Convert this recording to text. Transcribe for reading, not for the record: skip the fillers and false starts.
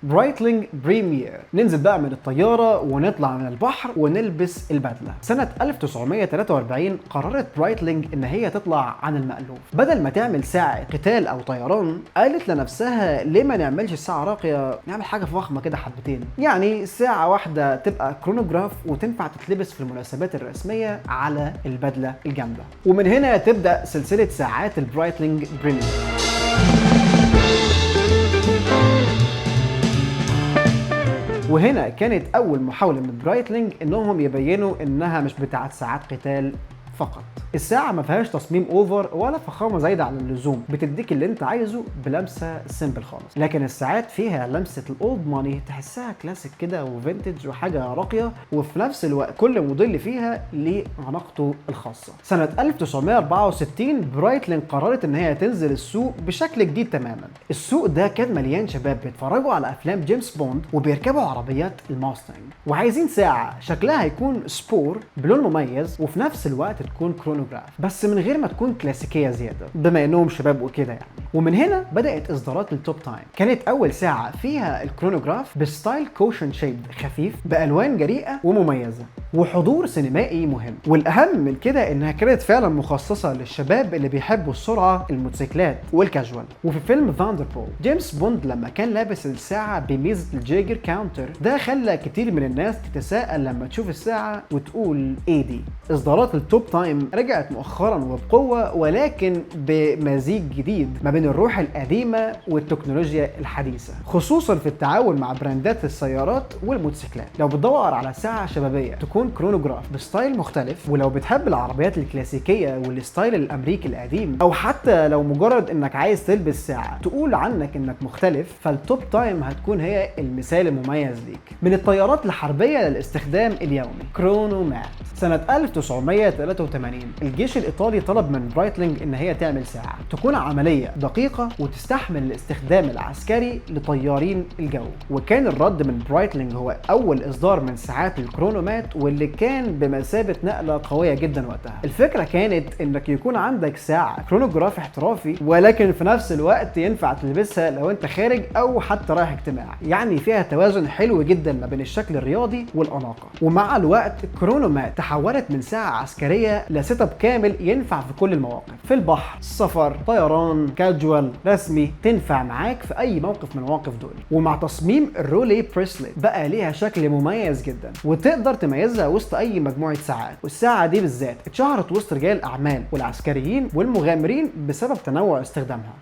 برايتلينج بريمير. ننزل بقى من الطيارة ونطلع من البحر ونلبس البدلة. سنة 1943 قررت برايتلينج إن هي تطلع عن المألوف، بدل ما تعمل ساعة قتال أو طيران قالت لنفسها ليه ما نعملش ساعة راقية، نعمل حاجة فخمة كده حبتين، يعني ساعة واحدة تبقى كرونوجراف وتنفع تتلبس في المناسبات الرسمية على البدلة الجامدة. ومن هنا تبدأ سلسلة ساعات البرايتلينج بريمير. وهنا كانت أول محاولة من برايتلينج إنهم يبينوا إنها مش بتاعت ساعات قتال فقط. الساعة ما فيهاش تصميم اوفر ولا فخامة زايدة عن اللزوم، بتديك اللي انت عايزه بلمسة سيمبل خالص، لكن الساعات فيها لمسة الاولد ماني، تحسها كلاسيك كده وفينتج وحاجة راقية، وفي نفس الوقت كل موديل فيها ليه عناقته الخاصة. سنة 1964 برايتلينج قررت ان هي تنزل السوق بشكل جديد تماما. السوق ده كان مليان شباب بيتفرجوا على افلام جيمس بوند وبيركبوا عربيات الماستنج، وعايزين ساعة شكلها يكون سبور بلون مميز وفي نفس الوقت تكون كرونوجراف، بس من غير ما تكون كلاسيكيه زياده بما انهم شباب وكده يعني. ومن هنا بدات اصدارات التوب تايم. كانت اول ساعه فيها الكرونوجراف بستايل كوشن شيب خفيف بالوان جريئه ومميزه وحضور سينمائي مهم، والاهم من كده انها كانت فعلا مخصصه للشباب اللي بيحبوا السرعه، الموتوسيكلات والكاجوال. وفي فيلم ثاندربول جيمس بوند لما كان لابس الساعه بميزه الجيجر كاونتر، ده خلى كتير من الناس تتساءل لما تشوف الساعه وتقول ايه دي. اصدارات التوب تايم رجعت مؤخرا وبقوه، ولكن بمزيج جديد ما بين الروح القديمه والتكنولوجيا الحديثه، خصوصا في التعاون مع براندات السيارات والموتوسيكلات. لو بتدور على ساعه شبابيه تكون كرونوجراف بستايل مختلف، ولو بتحب العربيات الكلاسيكيه والستايل الامريكي القديم، او حتى لو مجرد انك عايز تلبس ساعه تقول عنك انك مختلف، فالتوب تايم هتكون هي المثال المميز ليك. من الطيارات الحربيه للاستخدام اليومي، كرونومات. سنه 1983 الجيش الايطالي طلب من برايتلينج ان هي تعمل ساعه تكون عمليه دقيقه وتستحمل الاستخدام العسكري لطيارين الجو، وكان الرد من برايتلينج هو اول اصدار من ساعات الكرونومات، واللي كان بمثابه نقله قويه جدا وقتها. الفكره كانت انك يكون عندك ساعه كرونوجراف احترافي، ولكن في نفس الوقت ينفع تلبسها لو انت خارج او حتى رايح اجتماع، يعني فيها توازن حلو جدا ما بين الشكل الرياضي والاناقه. ومع الوقت كرونومات تحولت من ساعه عسكريه لسيت اب كامل ينفع في كل المواقف، في البحر، سفر، طيران، كاجوال، رسمي، تنفع معاك في اي موقف من المواقف دول. ومع تصميم الرولي بريسلت بقى ليها شكل مميز جدا وتقدر تميزها وسط اي مجموعه ساعات. والساعه دي بالذات اتشهرت وسط رجال الاعمال والعسكريين والمغامرين بسبب تنوع استخدامها.